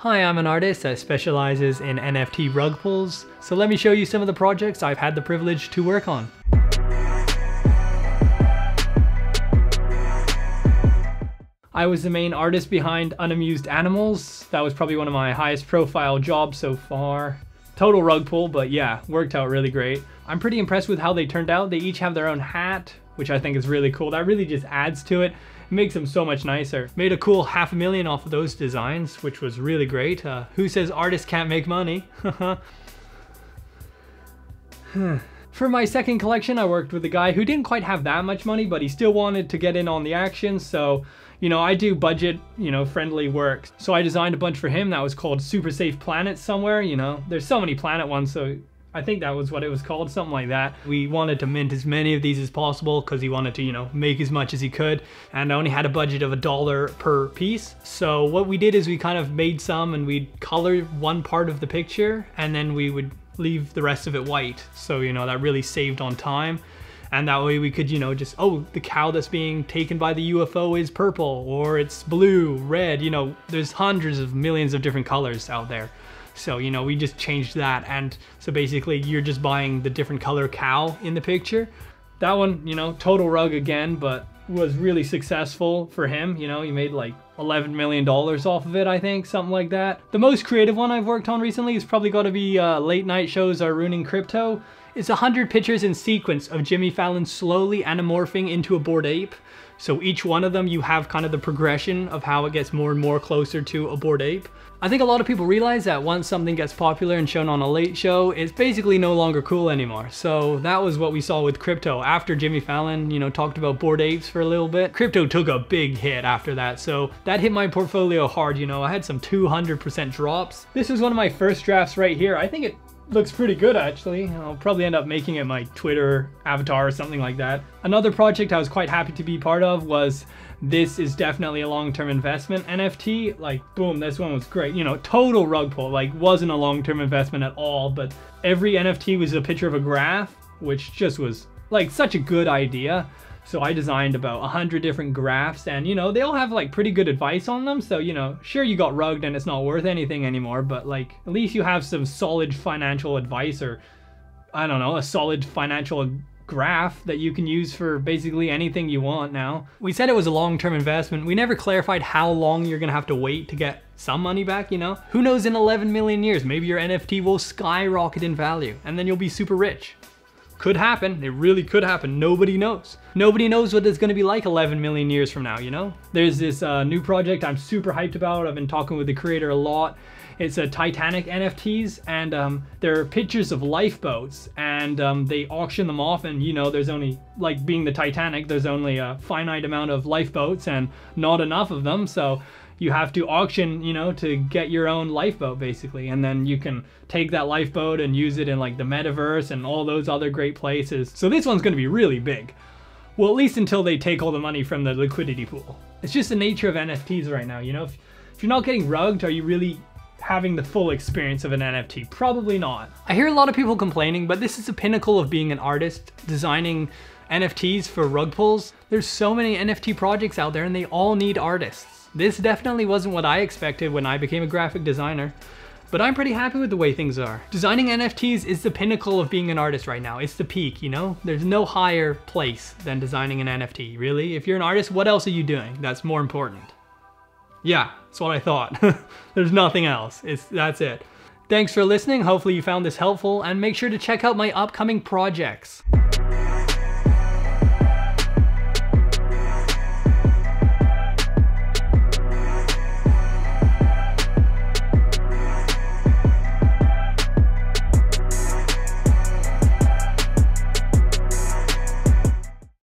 Hi, I'm an artist that specializes in NFT rug pulls, so let me show you some of the projects I've had the privilege to work on. I was the main artist behind Unamused Animals. That was probably one of my highest profile jobs so far. Total rug pull, but yeah, worked out really great. I'm pretty impressed with how they turned out. They each have their own hat, which I think is really cool. That really just adds to it. It makes them so much nicer. Made a cool $500,000 off of those designs, which was really great. Who says artists can't make money? For my second collection, I worked with a guy who didn't quite have that much money, but he still wanted to get in on the action. So, you know, I do budget, friendly work. So I designed a bunch for him that was called Super Safe Planet somewhere. There's so many planet ones, so I think that was what it was called, something like that. We wanted to mint as many of these as possible because he wanted to, make as much as he could. And I only had a budget of $1 per piece. So what we did is we kind of made some and we'd color one part of the picture and then we would leave the rest of it white. So, that really saved on time. And that way we could, just, oh, the cow that's being taken by the UFO is purple or it's blue, red, there's hundreds of millions of different colors out there. So, we just changed that. And so basically you're just buying the different color cow in the picture. That one, total rug again, but was really successful for him. He made like $11 million off of it, I think, something like that. The most creative one I've worked on recently is probably got to be Late Night Shows Are Ruining Crypto. It's 100 pictures in sequence of Jimmy Fallon slowly anamorphing into a bored ape. So each one of them, you have kind of the progression of how it gets more and more closer to a bored ape. I think a lot of people realize that once something gets popular and shown on a late show, it's basically no longer cool anymore. So that was what we saw with crypto. After Jimmy Fallon, talked about bored apes for a little bit, crypto took a big hit after that. So that hit my portfolio hard. I had some 200% drops. This was one of my first drafts right here. I think it looks pretty good actually. I'll probably end up making it my Twitter avatar or something like that. Another project I was quite happy to be part of was This Is Definitely a Long-Term Investment NFT. Like, boom, this one was great. Total rug pull, like wasn't a long-term investment at all, but every NFT was a picture of a graph, which just was like such a good idea. So I designed about 100 different graphs and, they all have like pretty good advice on them. So, sure you got rugged and it's not worth anything anymore, but like at least you have some solid financial advice or, I don't know, a solid financial graph that you can use for basically anything you want now. We said it was a long-term investment. We never clarified how long you're gonna have to wait to get some money back, Who knows, in 11 million years, maybe your NFT will skyrocket in value and then you'll be super rich. Could happen, it really could happen, nobody knows. Nobody knows what it's gonna be like 11 million years from now, There's this new project I'm super hyped about. I've been talking with the creator a lot. It's a Titanic NFTs and they're pictures of lifeboats and they auction them off and there's only, like being the Titanic, there's only a finite amount of lifeboats and not enough of them. So you have to auction, to get your own lifeboat basically. And then you can take that lifeboat and use it in like the metaverse and all those other great places. So this one's gonna be really big. Well, at least until they take all the money from the liquidity pool. It's just the nature of NFTs right now, If you're not getting rugged, are you really having the full experience of an NFT? Probably not. I hear a lot of people complaining, but this is the pinnacle of being an artist, designing NFTs for rug pulls. There's so many NFT projects out there and they all need artists. This definitely wasn't what I expected when I became a graphic designer, but I'm pretty happy with the way things are. Designing NFTs is the pinnacle of being an artist right now. It's the peak, There's no higher place than designing an NFT, really. If you're an artist, what else are you doing that's more important? Yeah, that's what I thought. There's nothing else. That's it. Thanks for listening. Hopefully you found this helpful and make sure to check out my upcoming projects.